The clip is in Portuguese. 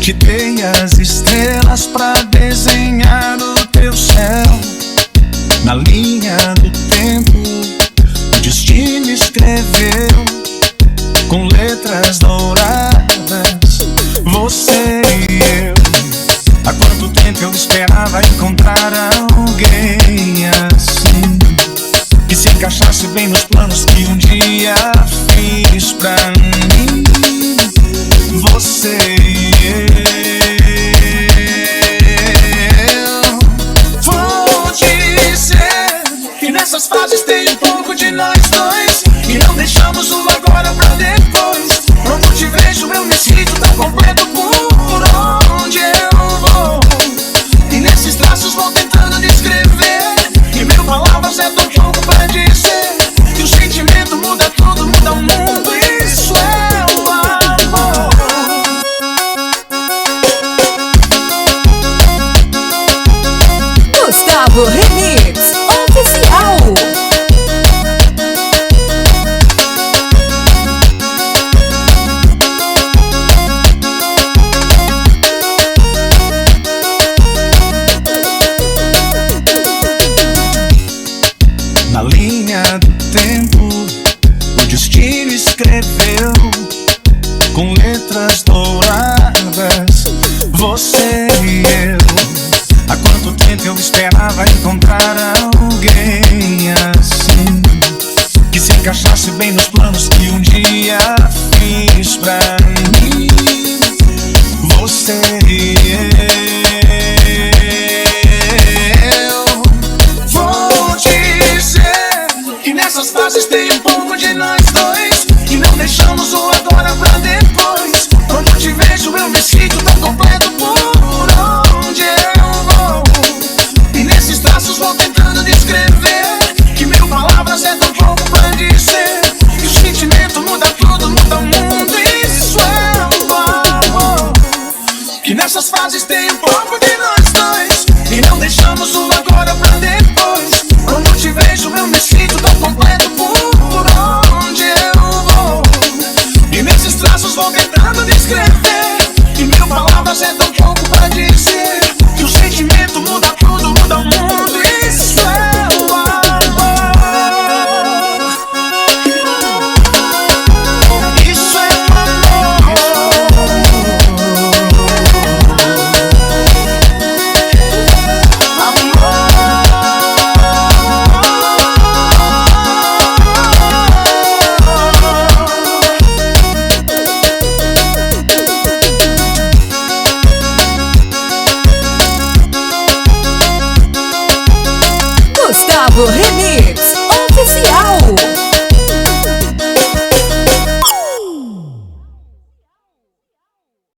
Te dei as estrelas pra desenhar o teu céu. Na linha do tempo, o destino escreveu com letras douradas, você e eu. Há quanto tempo eu esperava encontrar alguém assim, que se encaixasse bem nos planos que um dia fiz pra mim. Você e eu. Vou dizer que nessas fases tem um pouco de nós dois, e não deixamos o agora pra depois. Quando te vejo eu me sinto tão completo por onde eu vou. E nesses traços vou tentando descrever, e mil palavras é tão pouco pra dizer. Que o sentimento muda tudo, muda o mundo. Isso é o amor. Gustavo Remix Oficial. Na linha do tempo, o destino escreveu com letras douradas, você e eu. Há quanto tempo eu esperava encontrar alguém assim, que se encaixasse bem nos planos que um dia fiz pra mim. Você e eu. Vou dizer que nessas fases tem um pouco de nós dois, e não deixamos o agora pra depois. Quando te vejo eu me sinto tão completo por onde eu vou. E nesses traços vou tentando descrever, que mil palavras é tão pouco pra dizer. Que o sentimento muda tudo, muda o mundo. Isso é o amor. Que nessas fases tem um pouco de nós dois, e não deixamos o agora pra depois. Quando te vejo eu me sinto tão completo por onde eu vou. E nesses traços vou tentando descrever, e mil palavras é tão pouco pra dizer. Que o sentimento muda tudo, muda o mundo. Isso é o amor. Isso é o amor. Gustavo Remix